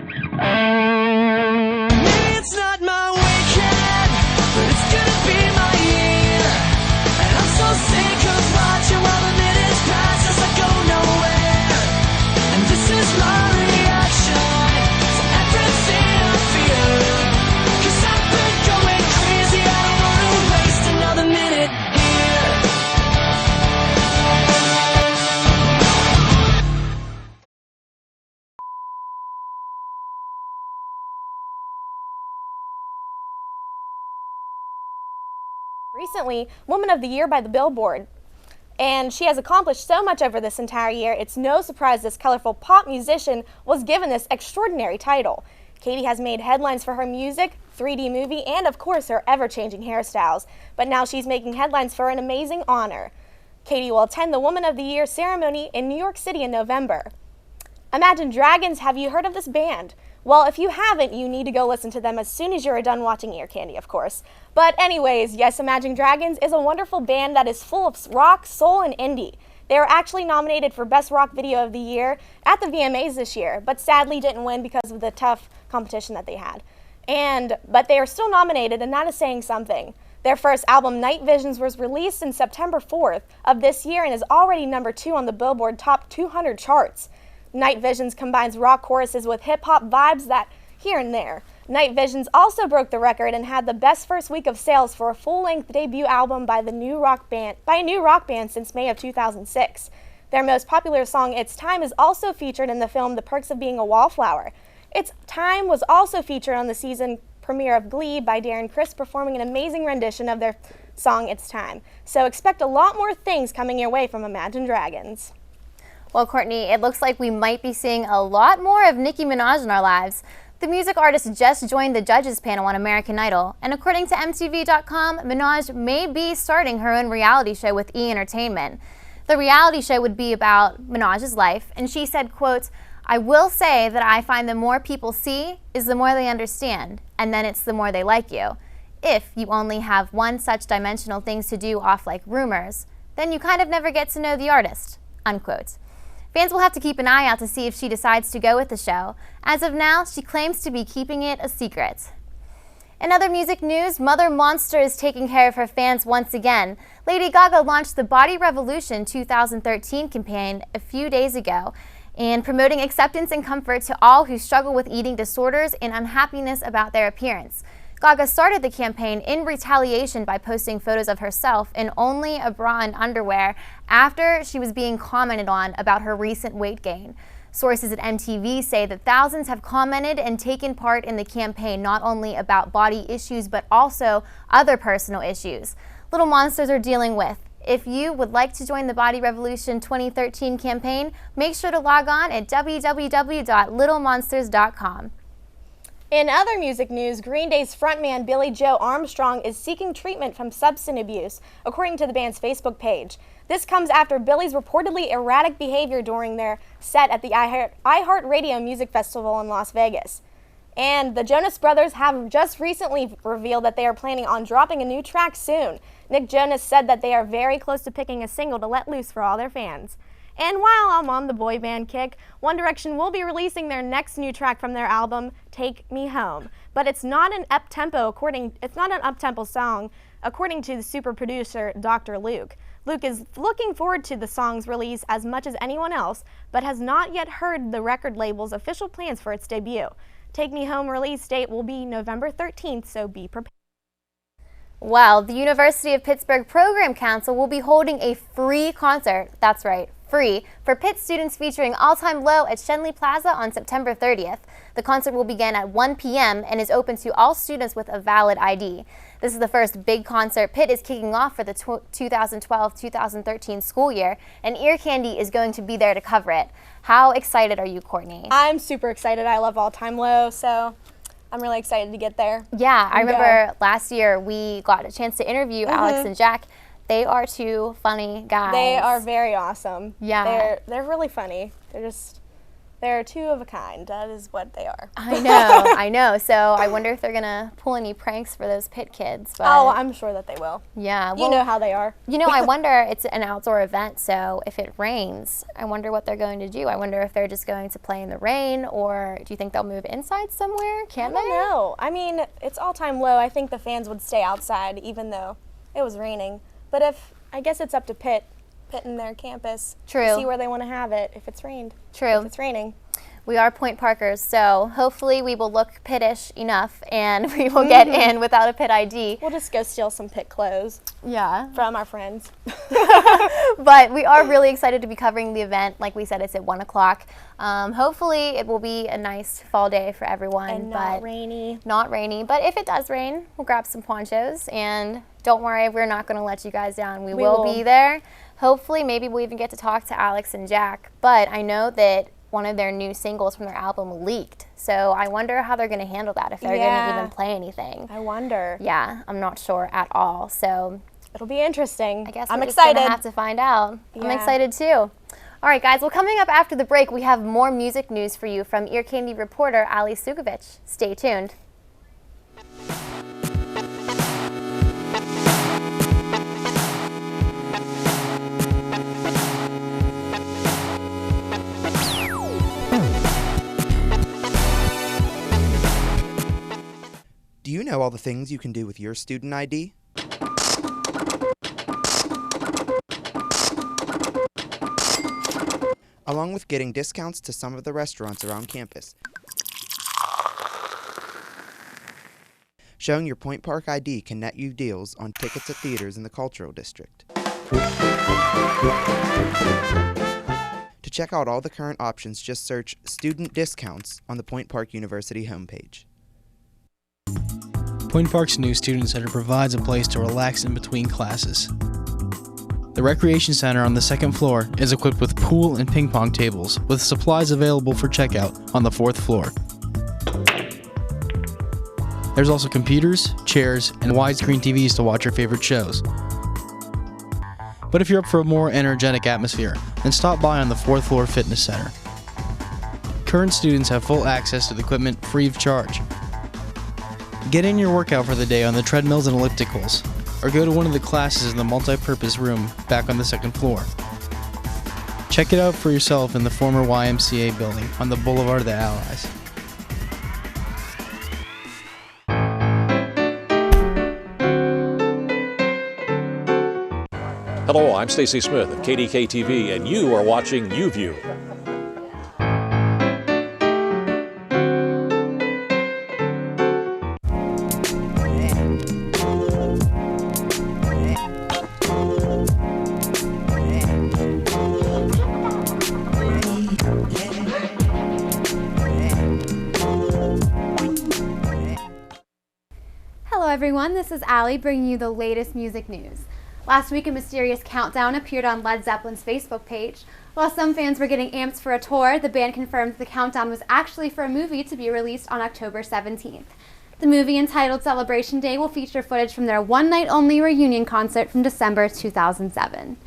It's not my weekend, but it's gonna be my year. And I'm so sick of watching while the minutes pass as I go nowhere. And this is my reaction to everything I feel. 'Cause I've been going crazy, I don't wanna waste another minute here. Recently, Woman of the Year by the Billboard. And she has accomplished so much over this entire year, it's no surprise this colorful pop musician was given this extraordinary title. Katy has made headlines for her music, 3D movie, and of course her ever-changing hairstyles. But now she's making headlines for an amazing honor. Katy will attend the Woman of the Year ceremony in New York City in November. Imagine Dragons, have you heard of this band? Well, if you haven't, you need to go listen to them as soon as you're done watching Ear Candy, of course. But anyways, yes, Imagine Dragons is a wonderful band that is full of rock, soul, and indie. They were actually nominated for Best Rock Video of the Year at the VMAs this year, but sadly didn't win because of the tough competition that they had. But they are still nominated, and that is saying something. Their first album, Night Visions, was released in September 4th of this year and is already #2 on the Billboard Top 200 charts. Night Visions combines rock choruses with hip-hop vibes that here and there. Night Visions also broke the record and had the best first week of sales for a full-length debut album by a new rock band since May of 2006. Their most popular song, It's Time, is also featured in the film The Perks of Being a Wallflower. It's Time was also featured on the season premiere of Glee by Darren Criss, performing an amazing rendition of their song It's Time. So expect a lot more things coming your way from Imagine Dragons. Well, Courtney, it looks like we might be seeing a lot more of Nicki Minaj in our lives. The music artist just joined the judges panel on American Idol, and according to MTV.com, Minaj may be starting her own reality show with E! Entertainment. The reality show would be about Minaj's life, and she said, quote, "I will say that I find the more people see is the more they understand, and then it's the more they like you. If you only have one such dimensional things to do off like rumors, then you kind of never get to know the artist," unquote. Fans will have to keep an eye out to see if she decides to go with the show. As of now, she claims to be keeping it a secret. In other music news, Mother Monster is taking care of her fans once again. Lady Gaga launched the Body Revolution 2013 campaign a few days ago, and promoting acceptance and comfort to all who struggle with eating disorders and unhappiness about their appearance. Gaga started the campaign in retaliation by posting photos of herself in only a bra and underwear after she was being commented on about her recent weight gain. Sources at MTV say that thousands have commented and taken part in the campaign, not only about body issues but also other personal issues little monsters are dealing with. If you would like to join the Body Revolution 2013 campaign, make sure to log on at www.littlemonsters.com. In other music news, Green Day's frontman Billy Joe Armstrong is seeking treatment from substance abuse, according to the band's Facebook page. This comes after Billy's reportedly erratic behavior during their set at the iHeartRadio Music Festival in Las Vegas. And the Jonas Brothers have just recently revealed that they are planning on dropping a new track soon. Nick Jonas said that they are very close to picking a single to let loose for all their fans. And while I'm on the boy band kick, One Direction will be releasing their next new track from their album, Take Me Home. But it's not an up-tempo song, according to the super producer, Dr. Luke. Luke is looking forward to the song's release as much as anyone else, but has not yet heard the record label's official plans for its debut. Take Me Home release date will be November 13th, so be prepared. Well, the University of Pittsburgh Program Council will be holding a free concert, that's right, free, for Pitt students featuring All Time Low at Schenley Plaza on September 30th. The concert will begin at 1 p.m. and is open to all students with a valid ID. This is the first big concert Pitt is kicking off for the 2012-2013 school year, and Ear Candy is going to be there to cover it. How excited are you, Courtney? I'm super excited. I love All Time Low, so I'm really excited to get there. Yeah, I remember last year we got a chance to interview Alex and Jack. They are two funny guys. They are very awesome. Yeah. They're really funny. They're two of a kind. That is what they are. I know. So I wonder if they're going to pull any pranks for those pit kids. But oh, I'm sure that they will. Yeah. Well, you know how they are. I wonder, it's an outdoor event, so if it rains, I wonder what they're going to do. I wonder if they're just going to play in the rain, or do you think they'll move inside somewhere? Can they? I don't know. I mean, it's all-time low. I think the fans would stay outside even though it was raining. But I guess it's up to Pitt and their campus to see where they want to have it if it's rained. True. If it's raining. We are Point Parkers, so hopefully we will look Pittish enough and we will get in without a Pitt ID. We'll just go steal some Pitt clothes. Yeah. From our friends. But we are really excited to be covering the event. Like we said, it's at 1 o'clock. Hopefully it will be a nice fall day for everyone. And not rainy. Not rainy, but if it does rain, we'll grab some ponchos. And don't worry, we're not going to let you guys down. We will be there. Hopefully, maybe we'll even get to talk to Alex and Jack. But I know that one of their new singles from their album leaked. So I wonder how they're going to handle that, if they're going to even play anything. I wonder. Yeah, I'm not sure at all. So it'll be interesting. I guess I'm we're excited. Just gonna have to find out. Yeah. I'm excited too. All right, guys. Well, coming up after the break, we have more music news for you from Ear Candy reporter Aly Soukovich. Stay tuned. Do you know all the things you can do with your student ID? Along with getting discounts to some of the restaurants around campus. Showing your Point Park ID can net you deals on tickets at theaters in the Cultural District. To check out all the current options, just search Student Discounts on the Point Park University homepage. Point Park's new Student Center provides a place to relax in between classes. The Recreation Center on the second floor is equipped with pool and ping pong tables, with supplies available for checkout on the fourth floor. There's also computers, chairs, and widescreen TVs to watch your favorite shows. But if you're up for a more energetic atmosphere, then stop by on the fourth floor fitness center. Current students have full access to the equipment free of charge. Get in your workout for the day on the treadmills and ellipticals, or go to one of the classes in the multi-purpose room back on the second floor. Check it out for yourself in the former YMCA building on the Boulevard of the Allies. Hello, I'm Stacy Smith of KDK TV, and you are watching UView. Hello everyone, this is Aly bringing you the latest music news. Last week, a mysterious countdown appeared on Led Zeppelin's Facebook page. While some fans were getting amped for a tour, the band confirmed the countdown was actually for a movie to be released on October 17th. The movie, entitled Celebration Day, will feature footage from their one-night-only reunion concert from December 2007.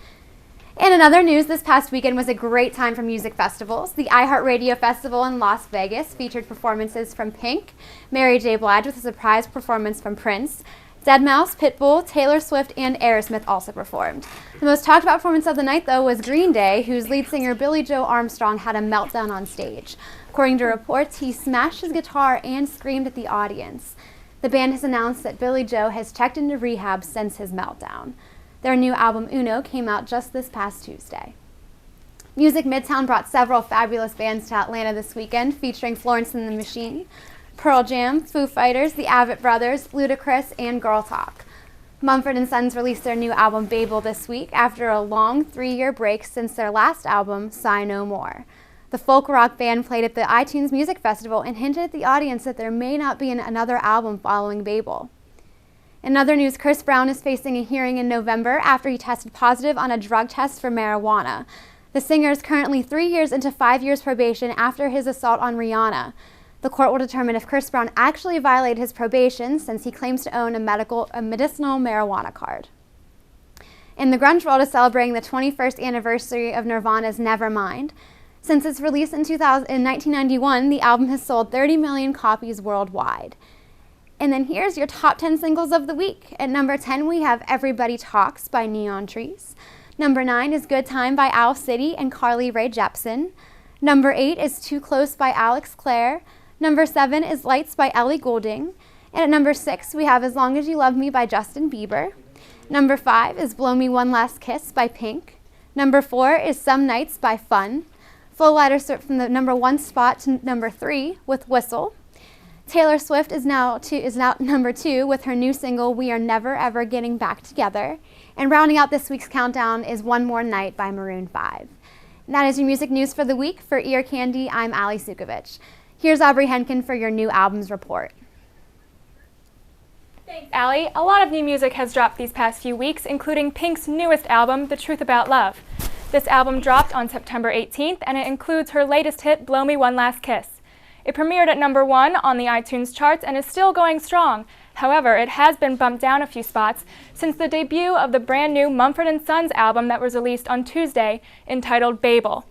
And in other news, this past weekend was a great time for music festivals. The iHeartRadio Festival in Las Vegas featured performances from Pink, Mary J. Blige with a surprise performance from Prince, deadmau5, Pitbull, Taylor Swift, and Aerosmith also performed. The most talked about performance of the night, though, was Green Day, whose lead singer Billie Joe Armstrong had a meltdown on stage. According to reports, he smashed his guitar and screamed at the audience. The band has announced that Billie Joe has checked into rehab since his meltdown. Their new album, Uno, came out just this past Tuesday. Music Midtown brought several fabulous bands to Atlanta this weekend, featuring Florence and the Machine, Pearl Jam, Foo Fighters, the Avett Brothers, Ludacris, and Girl Talk. Mumford & Sons released their new album Babel this week after a long 3-year break since their last album, Sigh No More. The folk rock band played at the iTunes Music Festival and hinted at the audience that there may not be another album following Babel. In other news, Chris Brown is facing a hearing in November after he tested positive on a drug test for marijuana. The singer is currently 3 years into 5 years probation after his assault on Rihanna. The court will determine if Chris Brown actually violated his probation, since he claims to own a medicinal marijuana card. And the grunge world is celebrating the 21st anniversary of Nirvana's Nevermind. Since its release in 1991, the album has sold 30 million copies worldwide. And then here's your top 10 singles of the week. At number 10, we have Everybody Talks by Neon Trees. Number 9 is Good Time by Owl City and Carly Rae Jepsen. Number 8 is Too Close by Alex Clare. Number 7 is Lights by Ellie Goulding. And at number 6, we have As Long As You Love Me by Justin Bieber. Number 5 is Blow Me One Last Kiss by Pink. Number 4 is Some Nights by Fun. Flo Rida slipped from the number 1 spot to number 3 with Whistle. Taylor Swift is now number 2 with her new single, We Are Never Ever Getting Back Together. And rounding out this week's countdown is One More Night by Maroon 5. And that is your music news for the week. For Ear Candy, I'm Aly Soukovich. Here's Aubrey Henken for your new albums report. Thanks, Aly. A lot of new music has dropped these past few weeks, including Pink's newest album, The Truth About Love. This album dropped on September 18th, and it includes her latest hit, Blow Me One Last Kiss. It premiered at number 1 on the iTunes charts and is still going strong. However, it has been bumped down a few spots since the debut of the brand new Mumford & Sons album that was released on Tuesday, entitled Babel.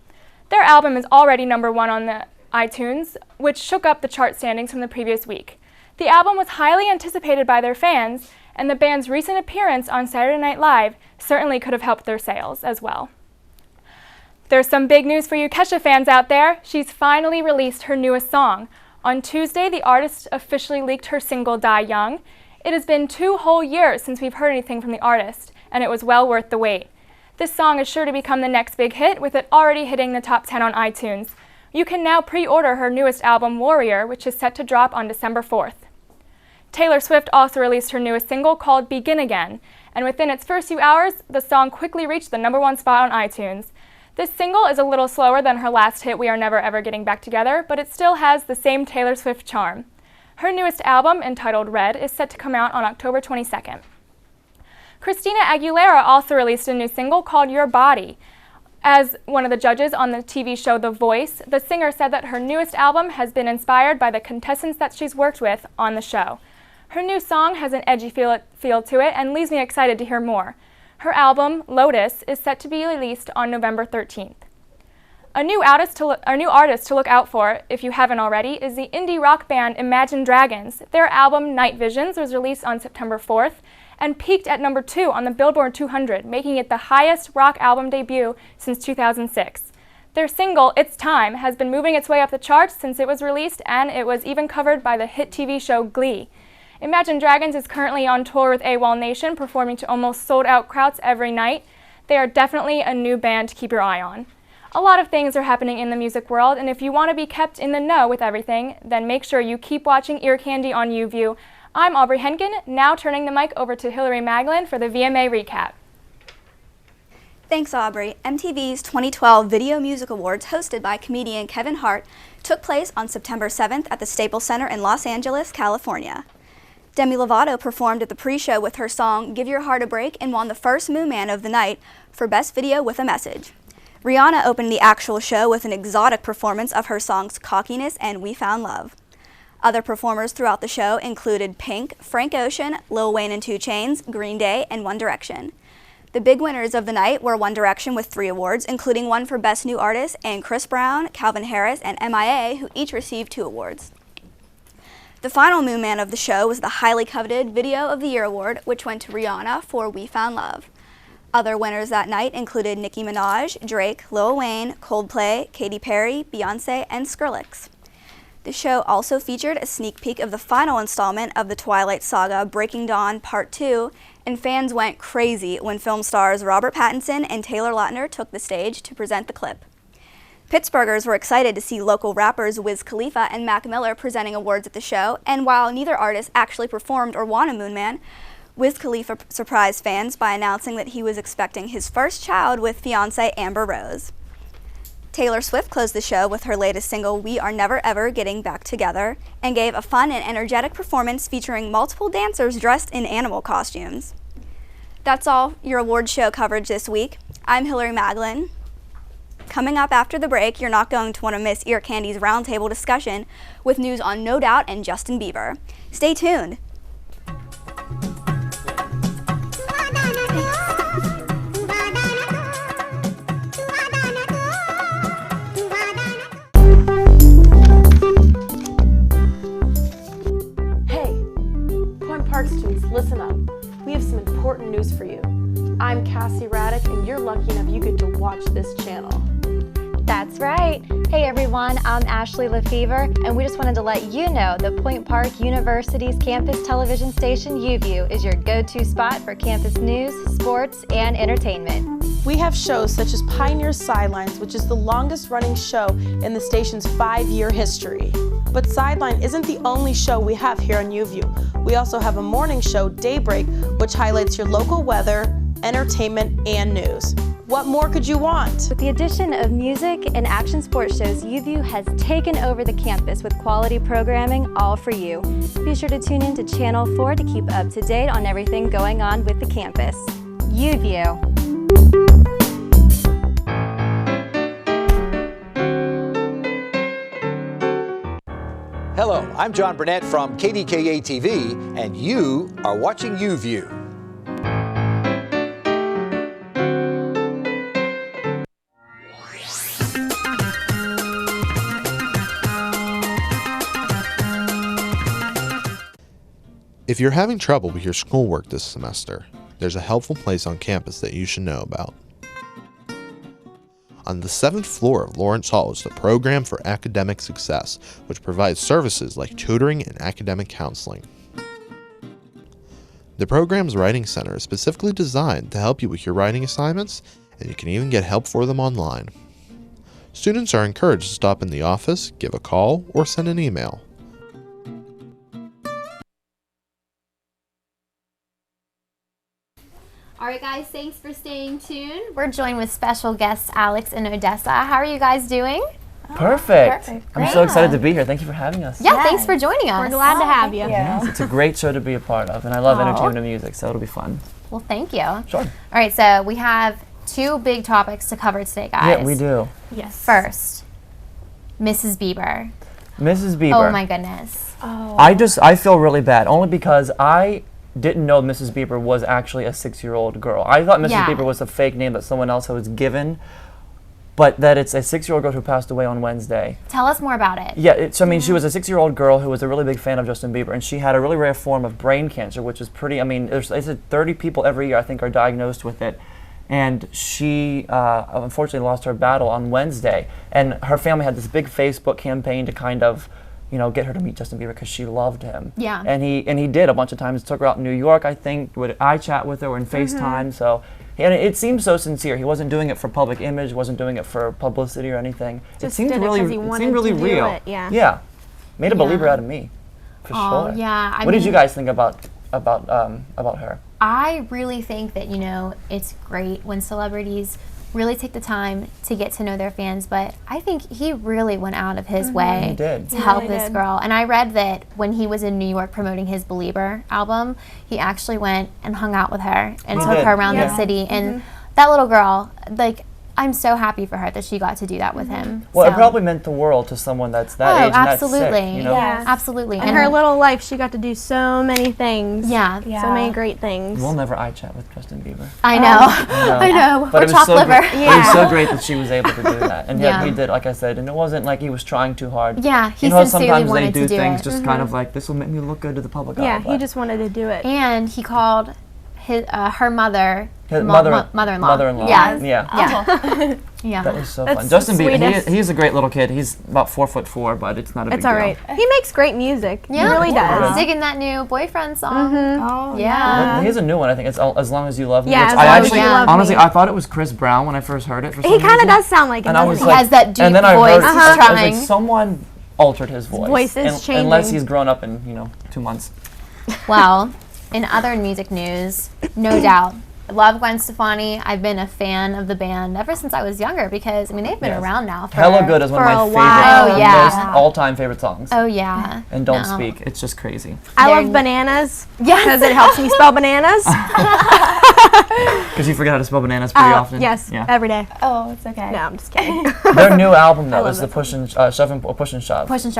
Their album is already number 1 on the iTunes, which shook up the chart standings from the previous week. The album was highly anticipated by their fans, and the band's recent appearance on Saturday Night Live certainly could have helped their sales as well. There's some big news for you Kesha fans out there. She's finally released her newest song. On Tuesday, the artist officially leaked her single, Die Young. It has been 2 whole years since we've heard anything from the artist, and it was well worth the wait. This song is sure to become the next big hit, with it already hitting the top 10 on iTunes. You can now pre-order her newest album, Warrior, which is set to drop on December 4th. Taylor Swift also released her newest single called Begin Again, and within its first few hours, the song quickly reached the number 1 spot on iTunes. This single is a little slower than her last hit, We Are Never Ever Getting Back Together, but it still has the same Taylor Swift charm. Her newest album, entitled Red, is set to come out on October 22nd. Christina Aguilera also released a new single called Your Body. As one of the judges on the TV show The Voice, the singer said that her newest album has been inspired by the contestants that she's worked with on the show. Her new song has an edgy feel to it and leaves me excited to hear more. Her album, Lotus, is set to be released on November 13th. A new artist to look out for, if you haven't already, is the indie rock band Imagine Dragons. Their album, Night Visions, was released on September 4th and peaked at number 2 on the Billboard 200, making it the highest rock album debut since 2006. Their single, It's Time, has been moving its way up the charts since it was released, and it was even covered by the hit TV show Glee. Imagine Dragons is currently on tour with AWOL Nation, performing to almost sold-out crowds every night. They are definitely a new band to keep your eye on. A lot of things are happening in the music world, and if you want to be kept in the know with everything, then make sure you keep watching Ear Candy on UView. I'm Aubrey Henken, now turning the mic over to Hillary Maglin for the VMA recap. Thanks, Aubrey. MTV's 2012 Video Music Awards, hosted by comedian Kevin Hart, took place on September 7th at the Staples Center in Los Angeles, California. Demi Lovato performed at the pre-show with her song Give Your Heart a Break and won the first Moon Man of the night for Best Video with a Message. Rihanna opened the actual show with an exotic performance of her songs Cockiness and We Found Love. Other performers throughout the show included Pink, Frank Ocean, Lil Wayne and 2 Chainz, Green Day, and One Direction. The big winners of the night were One Direction with 3 awards, including one for Best New Artist, and Chris Brown, Calvin Harris, and MIA, who each received 2 awards. The final Moon Man of the show was the highly coveted Video of the Year award, which went to Rihanna for We Found Love. Other winners that night included Nicki Minaj, Drake, Lil Wayne, Coldplay, Katy Perry, Beyonce, and Skrillex. The show also featured a sneak peek of the final installment of the Twilight Saga, Breaking Dawn Part 2, and fans went crazy when film stars Robert Pattinson and Taylor Lautner took the stage to present the clip. Pittsburghers were excited to see local rappers Wiz Khalifa and Mac Miller presenting awards at the show, and while neither artist actually performed or won a Moon Man, Wiz Khalifa surprised fans by announcing that he was expecting his first child with fiancée Amber Rose. Taylor Swift closed the show with her latest single, We Are Never Ever Getting Back Together, and gave a fun and energetic performance featuring multiple dancers dressed in animal costumes. That's all your award show coverage this week. I'm Hillary Maglin. Coming up after the break, you're not going to want to miss Ear Candy's roundtable discussion with news on No Doubt and Justin Bieber. Stay tuned. I'm Cassie Raddick, and you're lucky enough you get to watch this channel. That's right. Hey everyone, I'm Ashley Lefevre, and we just wanted to let you know that Point Park University's campus television station UView is your go-to spot for campus news, sports, and entertainment. We have shows such as Pioneer Sidelines, which is the longest running show in the station's 5-year history. But Sideline isn't the only show we have here on UView. We also have a morning show, Daybreak, which highlights your local weather, entertainment, and news. What more could you want? With the addition of music and action sports shows, UView has taken over the campus with quality programming all for you. Be sure to tune in to Channel 4 to keep up to date on everything going on with the campus. UView. Hello, I'm John Burnett from KDKA-TV, and you are watching UView. If you're having trouble with your schoolwork this semester, there's a helpful place on campus that you should know about. On the 7th floor of Lawrence Hall is the Program for Academic Success, which provides services like tutoring and academic counseling. The program's Writing Center is specifically designed to help you with your writing assignments, and you can even get help for them online. Students are encouraged to stop in the office, give a call, or send an email. All right, guys, thanks for staying tuned. We're joined with special guests Alex and Odessa. How are you guys doing? Perfect. I'm so excited to be here. Thank you for having us. Yeah, thanks for joining us. We're glad to have you. Yes, it's a great show to be a part of, and I love entertainment and music, so it'll be fun. Well, thank you. Sure. All right, so we have 2 big topics to cover today, guys. Yeah, we do. Yes. First, Mrs. Bieber. Mrs. Bieber. Oh my goodness. Oh. I feel really bad, only because I didn't know Mrs. Bieber was actually a 6-year-old girl. I thought Mrs. Bieber was a fake name that someone else was given, but that it's a 6-year-old girl who passed away on Wednesday. Tell us more about it. Yeah, so I mean, she was a 6-year-old girl who was a really big fan of Justin Bieber, and she had a really rare form of brain cancer, which is pretty, I mean, they said 30 people every year, I think, are diagnosed with it. And she unfortunately lost her battle on Wednesday. And her family had this big Facebook campaign to kind of, you know, get her to meet Justin Bieber because she loved him. Yeah. And he did a bunch of times. Took her out in New York, I think, would iChat with her or in FaceTime. So, and it seemed so sincere. He wasn't doing it for public image, wasn't doing it for publicity or anything. Just it seemed did really, it 'cause he it wanted seemed really to do real. it, yeah. Yeah. Made a believer out of me, for sure. Yeah. What did you guys think about her? I really think that, you know, it's great when celebrities really take the time to get to know their fans, but I think he really went out of his way to help this girl. And I read that when he was in New York promoting his Belieber album, he actually went and hung out with her and took her around the city. And that little girl, like, I'm so happy for her that she got to do that with him. Well, it probably meant the world to someone that's that age and absolutely. that's sick, you know? Yeah, absolutely. In her little life, she got to do so many things. Yeah. So many great things. We'll never iChat with Justin Bieber. I know. I know. But Or it was chopped liver. It was so great that she was able to do that. And yet he did, like I said, and it wasn't like he was trying too hard. Yeah, he you know, sincerely sometimes wanted they to do do things it. just kind of like, this will make me look good to the public eye. Yeah, he just wanted to do it. And he called his her mother. His mother-in-law. Mother-in-law. Yes. Yeah. Yeah. That was so That's fun. Justin the Bieber, he's a great little kid. He's about 4'4", but it's not a big It's all deal. right. He makes great music. Yeah. He really does. Digging that new boyfriend song. Oh, yeah. He has a new one. I think it's As Long As You Love Me. Yeah, which As I Long As actually, You Love honestly, Me. I thought it was Chris Brown when I first heard it. For some He kind of reason. does sound like him. And I was He like, has that deep and then I voice. heard, He's I was trying. like, someone altered his voice. Voice is changing. Unless he's grown up in 2 months. Well, in other music news, no doubt. I love Gwen Stefani. I've been a fan of the band ever since I was younger because, I mean, they've been around now for Hella Good is one of my favorite, most all-time favorite songs. Oh, yeah. And Don't Speak. It's just crazy. I love bananas. Yes. Because it helps me spell bananas. Because you forget how to spell bananas pretty often. Yes, Yeah. every day. Oh, it's okay. No, I'm just kidding. Their new album, though, I is love the Push and Shove. Push and Shove. Push and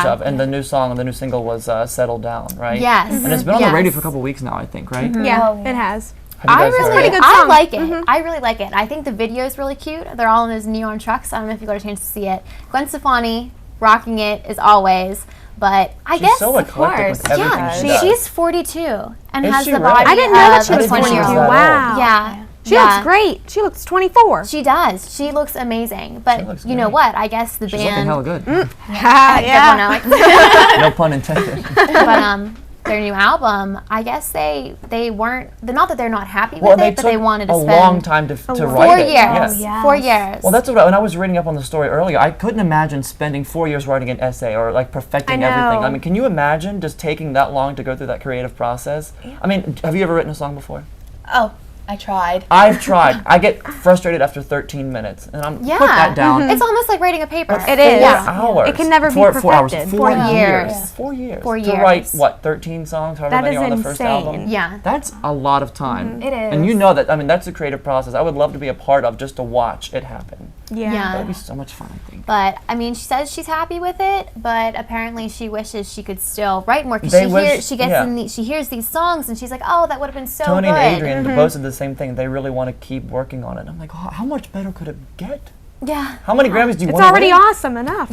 Shove. And the new song, the new single was Settle Down, right? Yes. And it's been on the radio for a couple weeks now, I think, right? Yeah, it has. Have you guys heard it? I like it. I really like it. I think the video is really cute. They're all in those neon trucks. I don't know if you got a chance to see it. Gwen Stefani rocking it as always. But I guess so eclectic with everything she does. She's 42 and Is has she the really? body I didn't know that of she was a 22. 22. Wow. Yeah. She looks great. She looks 24. She does. She looks amazing. But you know what? I guess the She's band. looking hella good. Yeah. Good one, Alex. No pun intended. But their new album, I guess they weren't. Not that they're not happy with it, but they wanted to spend a long time to write 4 it. years. Yes. 4 years. Well, that's what when I was reading up on the story earlier, I couldn't imagine spending 4 years writing an essay or like perfecting everything. I mean, can you imagine just taking that long to go through that creative process? Yeah. I mean, have you ever written a song before? Oh, I tried. I've tried. I get frustrated after 13 minutes, and I'm put that down. It's almost like writing a paper. It is. 4 hours. It can never be 4 hours. perfected. 4 years. years. 4 years. 4 years. To write what 13 songs, however That many is are on the first album. insane. Yeah. That's a lot of time. It is. And you know that. I mean, that's a creative process. I would love to be a part of just to watch it happen. Yeah. That would be so much fun, I think. But I mean, she says she's happy with it, but apparently she wishes she could still write more because she hears these songs and she's like, oh, that would have been so Tony good. and Adrian both said the same thing. They really want to keep working on it. I'm like, oh, how much better could it get? Yeah. How many Grammys do you want to win? It's already awesome enough.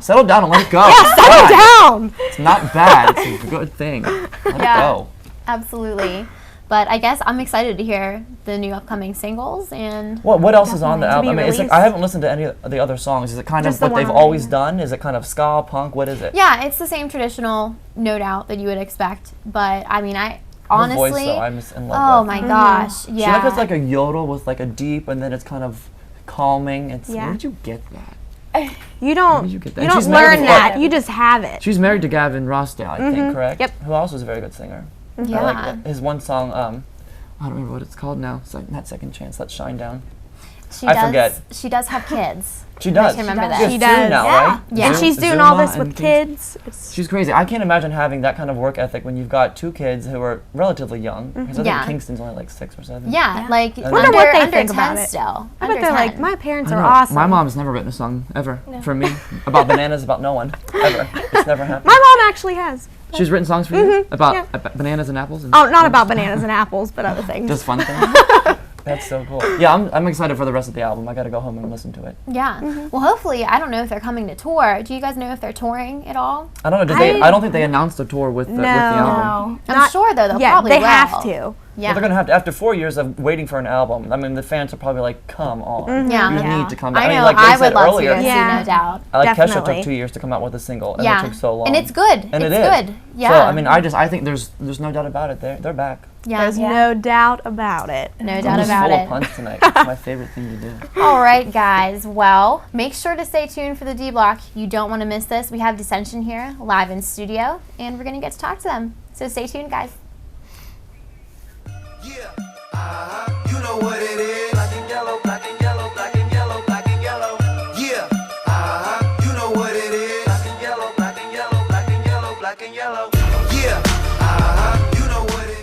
Settle down and let it go. Yeah, settle down. It's not bad. It's a good thing. Let it go. Absolutely. But I guess I'm excited to hear the new upcoming singles and. What else is on the album? I mean, it's like, I haven't listened to any of the other songs. Is it kind of what they've always done? Is it kind of ska, punk? What is it? Yeah, it's the same traditional, no doubt, that you would expect. But I mean, honestly. Her voice, though, I'm just in love with. Oh my gosh, yeah. She like has like a yodel with like a deep, and then it's kind of calming. It's where did you get that? You don't. You don't learn that. You just have it. She's married to Gavin Rossdale, I think, correct? Yep. Who also is a very good singer. Yeah. I like his one song. I don't remember what it's called now. It's like not Second Chance. Let's Shine Down. I forget. She does have kids. She does. I remember that. She does. Now, right? Yeah. And she's doing all this with kids. She's crazy. I can't imagine having that kind of work ethic when you've got 2 kids who are relatively young. Because I think Kingston's only like 6 or 7. Yeah, like wonder what they think about 10 it. still. I bet they're like, my parents I are know. awesome. My mom's never written a song ever for me about bananas, about no one ever. It's never happened. My mom actually has. She's written songs for you about bananas and apples. And not about bananas and apples, but other things. Just fun things. That's so cool. Yeah, I'm excited for the rest of the album. I got to go home and listen to it. Yeah. Well, hopefully, I don't know if they're coming to tour. Do you guys know if they're touring at all? I don't know. I don't think they announced a tour with the album. No. I'm sure though. They'll probably they will. have to. Yeah. Well, they're gonna have to after 4 years of waiting for an album. I mean, the fans are probably like, "Come on, you need to come out." I know. I mean, like they I said would love earlier, to see, no doubt. I like Kesha Definitely. took 2 years to come out with a single, and Yeah. it took so long. And it's good. And it's it is. good. Yeah. So I mean, I think there's no doubt about it. They're back. Yeah. There's no doubt about it. No I'm doubt just about full it. of puns tonight. It's my favorite thing to do. All right, guys. Well, make sure to stay tuned for the D Block. You don't want to miss this. We have Descension here live in studio, and we're gonna get to talk to them. So stay tuned, guys. You know what it is. Black and yellow, black and yellow, black and yellow, black and yellow. Yeah. You know what it is. Black and yellow, black and yellow, black and yellow, black and yellow. Yeah. You know what it is.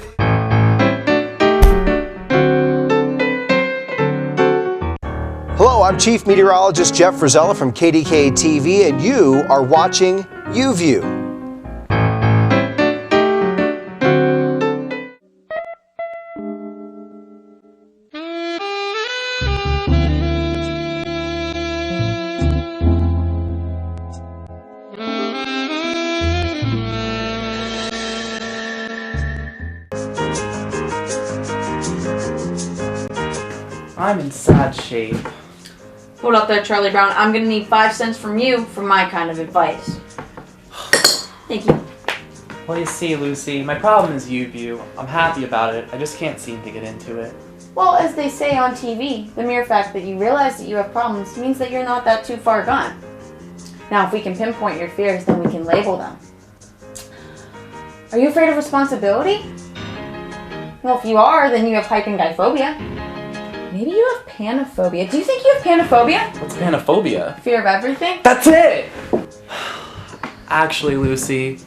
Hello, I'm Chief Meteorologist Jeff Frizella from KDKA TV, and you are watching UView. I'm in sad shape. Hold up there, Charlie Brown. I'm gonna need 5 cents from you for my kind of advice. Thank you. Well, you see, Lucy, my problem is UView. I'm happy about it. I just can't seem to get into it. Well, as they say on TV, the mere fact that you realize that you have problems means that you're not that too far gone. Now, if we can pinpoint your fears, then we can label them. Are you afraid of responsibility? Well, if you are, then you have hypengeiphobia. Maybe you have panophobia. Do you think you have panophobia? What's panophobia? Fear of everything? That's it! Actually, Lucy,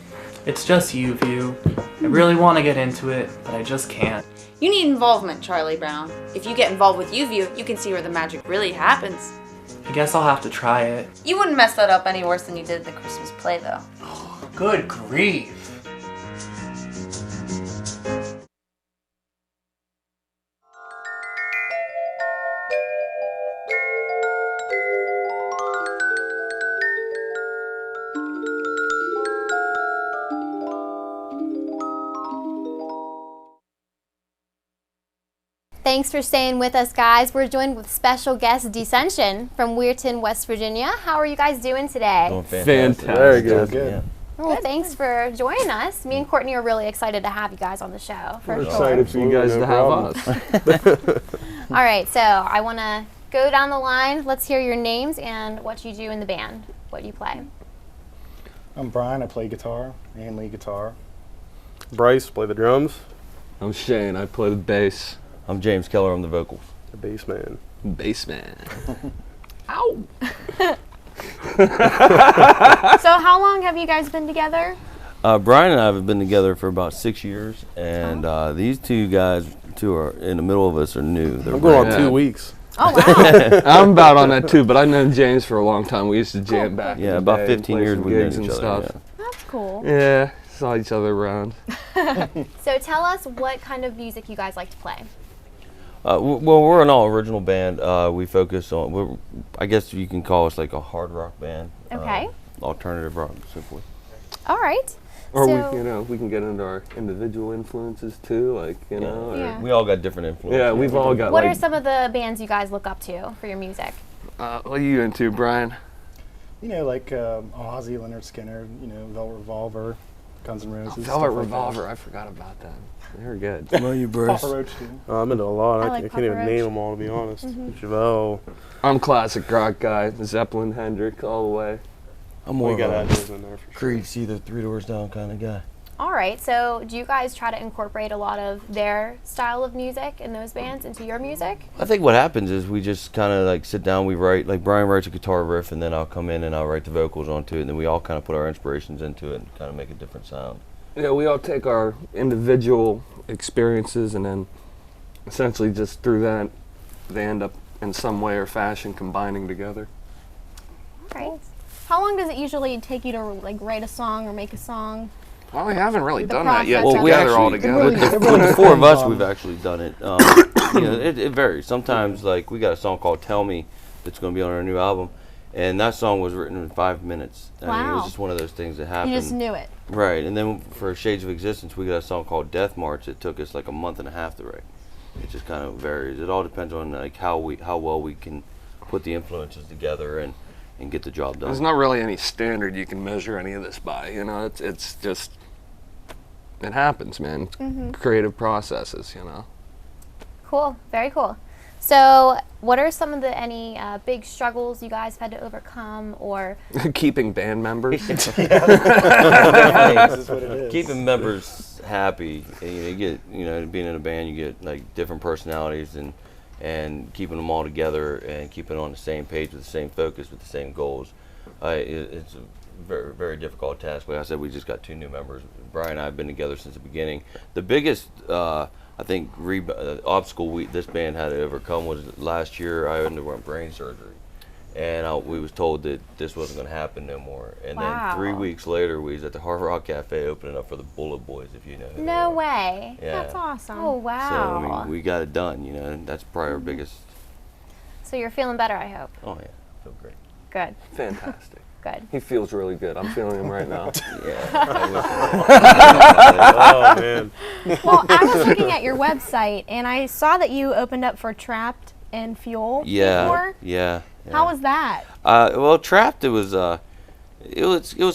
it's just UView. I really want to get into it, but I just can't. You need involvement, Charlie Brown. If you get involved with UView, you can see where the magic really happens. I guess I'll have to try it. You wouldn't mess that up any worse than you did the Christmas play, though. Good grief. Thanks for staying with us, guys. We're joined with special guest Descension from Weirton, West Virginia. How are you guys doing today? Doing fantastic. Very good. Yeah. Well, thanks for joining us. Me and Courtney are really excited to have you guys on the show. We're excited for you guys to have us. All right, so I want to go down the line. Let's hear your names and what you do in the band, what you play. I'm Brian. I play guitar and lead guitar. Bryce, play the drums. I'm Shane. I play the bass. I'm James Keller. I'm the vocals. The bass man. Bass man. Ow! So how long have you guys been together? Brian and I have been together for about 6 years, and these two guys, are in the middle of us, are new. They're I'm going on 2 weeks. Oh, wow. I'm about on that too, but I've known James for a long time. We used to jam back. Yeah, about 15 years we've we've known known each other. Yeah. That's cool. Yeah, saw each other around. So tell us what kind of music you guys like to play. Well, we're an all-original band. We focus on, I guess you can call us like a hard rock band. Okay. Alternative rock, so forth. All right. Or So- we can get into our individual influences too, like, you know. or- Yeah. We all got different influences. Yeah, we've all got What like, are some of the bands you guys look up to for your music? what are you into, Brian? You know, like Ozzy, Leonard Skinner, you know, Velvet Revolver, Guns N' Roses. Velvet stuff like Revolver, that. I forgot about that. They're good. What about you, Bruce? Papa Roach, too. I'm into a lot. I I, like can't Papa even Roach. name them all, to be honest. Mhm. Chevelle. I'm classic rock guy. Zeppelin, Hendrix, all the way. I'm more We of got a those in there for sure. Creed, see the Three Doors Down kind of guy. All right, so do you guys try to incorporate a lot of their style of music and those bands into your music? I think what happens is we just kind of like sit down, we write, like Brian writes a guitar riff, and then I'll come in and I'll write the vocals onto it, and then we all kind of put our inspirations into it and kind of make a different sound. Yeah, we all take our individual experiences and then essentially just through that, they end up in some way or fashion combining together. Right. How long does it usually take you to like write a song or make a song? Well, we haven't really The done that yet process of together it. all together. With the four of us, we've actually done it. You know, it varies. Sometimes, like, we got a song called Tell Me that's going to be on our new album, and that song was written in 5 minutes. I mean, it Wow. was just one of those things that happened. You just knew it. Right, and then for Shades of Existence, we got a song called Death March. It took us like a month and a half to write. It just kind of varies. It all depends on like how well we can put the influences together and get the job done. There's not really any standard you can measure any of this by, you know, it's just, it happens, man. Mhm. Creative processes, you know. Cool, very cool. So what are some of the any big struggles you guys have had to overcome or Keeping band members. Keeping members happy. And, you get, being in a band, you get like different personalities and keeping them all together and keeping on the same page with the same focus with the same goals. It's a very, very difficult task. Like I said, we just got 2 new members. Brian and I have been together since the beginning. The biggest, I think, obstacle this band had to overcome was last year I underwent brain surgery. And we was told that this wasn't going to happen no more. And Wow. then 3 weeks later, we was at the Hard Rock Cafe opening up for the Bullet Boys, if you know who they No are. way. Yeah. That's awesome. Oh, So, wow. I mean, we got it done, and that's probably our biggest. So you're feeling better, I hope. Oh, yeah, feel great. Good. Fantastic. Good. He feels really good. I'm feeling him right now. Oh, man. Well, I was looking at your website and I saw that you opened up for Trapped and Fuel Yeah, before. yeah. How was that? Well, Trapped, it was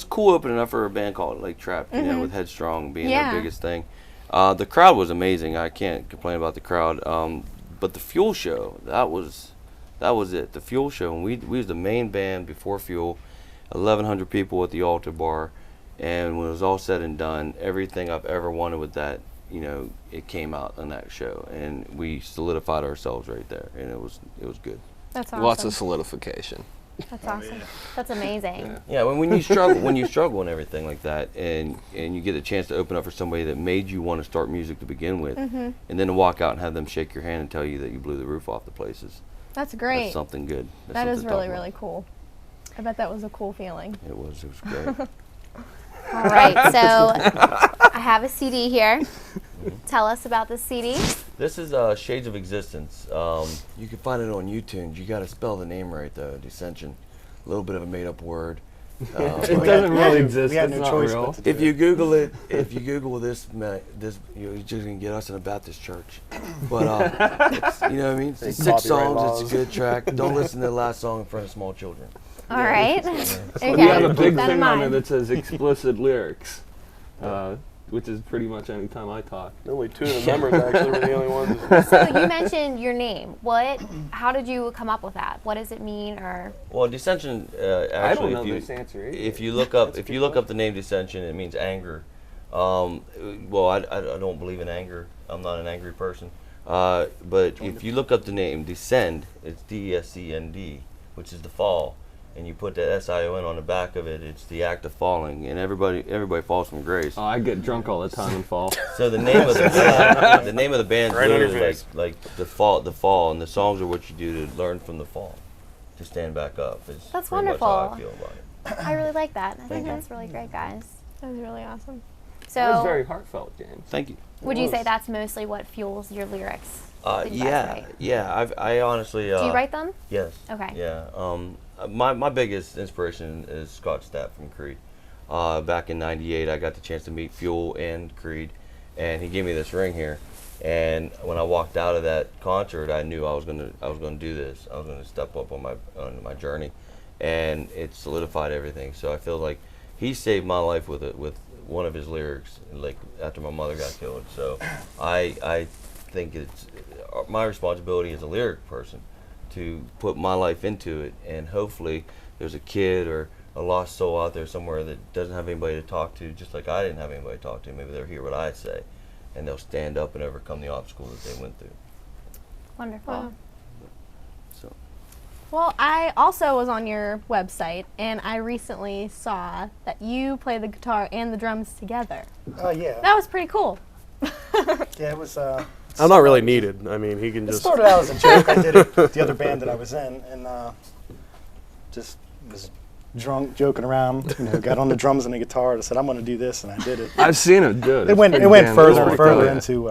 cool opening up for a band called like Trapped, Mhm. with Headstrong being Yeah. their biggest thing. The crowd was amazing. I can't complain about the crowd. But the Fuel show, that was it. The Fuel show, and we was the main band before Fuel, 1,100 people at the Altar Bar, and when it was all said and done, everything I've ever wanted with that, it came out on that show, and we solidified ourselves right there, and it was good. That's awesome. Lots of solidification. That's awesome. That's amazing. Yeah, when you struggle and everything like that, and you get a chance to open up for somebody that made you want to start music to begin with, Mhm. and then to walk out and have them shake your hand and tell you that you blew the roof off the places. That's great. That's something good. That's That is something to really, talk really cool. I bet that was a cool feeling. It was great. All right, so I have a CD here. Tell us about this CD. This is Shades of Existence. You can find it on YouTube. You got to spell the name right though. Descension. A little bit of a made-up word. It doesn't really exist. We had It's no not choice real. but to do If you Google it, if you Google this, you're just gonna get us in a Baptist church. But you know what I mean? It's 6 Copyright songs. laws. It's a good track. Don't listen to the last song in front of small children. All right. We have a big thing on it that says explicit lyrics, which is pretty much any time I talk. Only 2 of the members actually were the only ones. So you mentioned your name. How did you come up with that? What does it mean, or? Well, Descension actually, I don't know this answer either. if you look up the name Descension, it means anger. Well, I don't believe in anger. I'm not an angry person. But if you look up the name Descend, it's D-E-S-C-N-D, which is the fall. And you put the S-I-O-N on the back of it, it's the act of falling, and everybody falls from grace. Oh, I get drunk all the time and fall. So the name of the band, Right on your literally face. like the fall, and the songs are what you do to learn from the fall, to stand back up. It's That's pretty much wonderful. how I feel about it. I really like that. I think Thank you. that's really great, guys. That was really awesome. That was So, very heartfelt, James. Thank you. would you say that's mostly what fuels your lyrics? that you guys Yeah, write? yeah. I honestly. Do you write them? Yes. Okay. Yeah. My biggest inspiration is Scott Stapp from Creed. Back in '98, I got the chance to meet Fuel and Creed, and he gave me this ring here. And when I walked out of that concert, I knew I was gonna do this. I was gonna step up on my journey, and it solidified everything. So I feel like he saved my life with one of his lyrics, like after my mother got killed. So I think it's my responsibility as a lyric person to put my life into it, and hopefully there's a kid or a lost soul out there somewhere that doesn't have anybody to talk to, just like I didn't have anybody to talk to. Maybe they'll hear what I say, and they'll stand up and overcome the obstacles that they went through. Wonderful. Wow. So. Well, I also was on your website, and I recently saw that you play the guitar and the drums together. Yeah. That was pretty cool. Yeah, it was. I'm not really needed. I mean, he can It just. started out as a joke. I did it with the other band that I was in, and just was drunk, joking around. Got on the drums and the guitar. And I said, "I'm going to do this,and I did it." I've seen it do it. It went further and further into,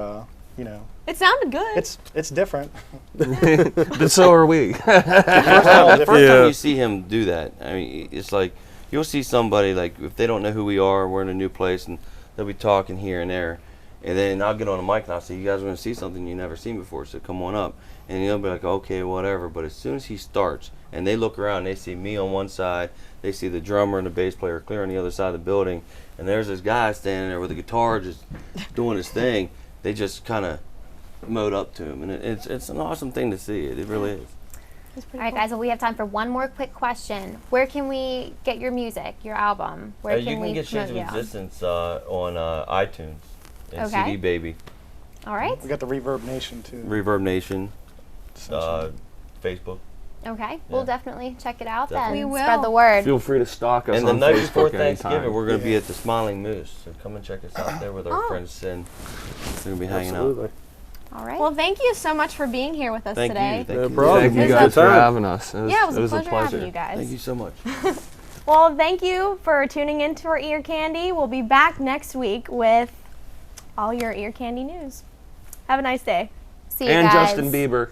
It sounded good. It's different. But so are we. The first time you see him do that, I mean, it's like you'll see somebody, like, if they don't know who we are, we're in a new place, and they'll be talking here and there, and then I'll get on the mic and I'll say, "You guys are going to see something you've never seen before, so come on up." And they'll be like, "Okay, whatever." But as soon as he starts, and they look around, they see me on one side, they see the drummer and the bass player clear on the other side of the building, and there's this guy standing there with a guitar just doing his thing. They just kind of mowed up to him, and it's an awesome thing to see. It really is. All right, guys. Well, we have time for one more quick question. Where can we get your music, your album? Where You can get Shades of Existence on iTunes and Okay. CD Baby. All right. We got the Reverb Nation too. Reverb Nation, Facebook. Okay. We'll definitely check it out Definitely. then. We Spread will. the word. Feel free to stalk us And the on night Facebook before anytime. Thanksgiving, we're going to be at the Smiling Moose. So come and check us out there with our friends Sin. We're going to be hanging out. All right. Well, thank you so much for being here with us Thank today. you. Thank you. Thank you guys for having us. It was a pleasure having you guys. Thank you so much. Well, thank you for tuning into our Ear Candy. We'll be back next week with all your Ear Candy news. Have a nice day. See you and guys. Justin Bieber.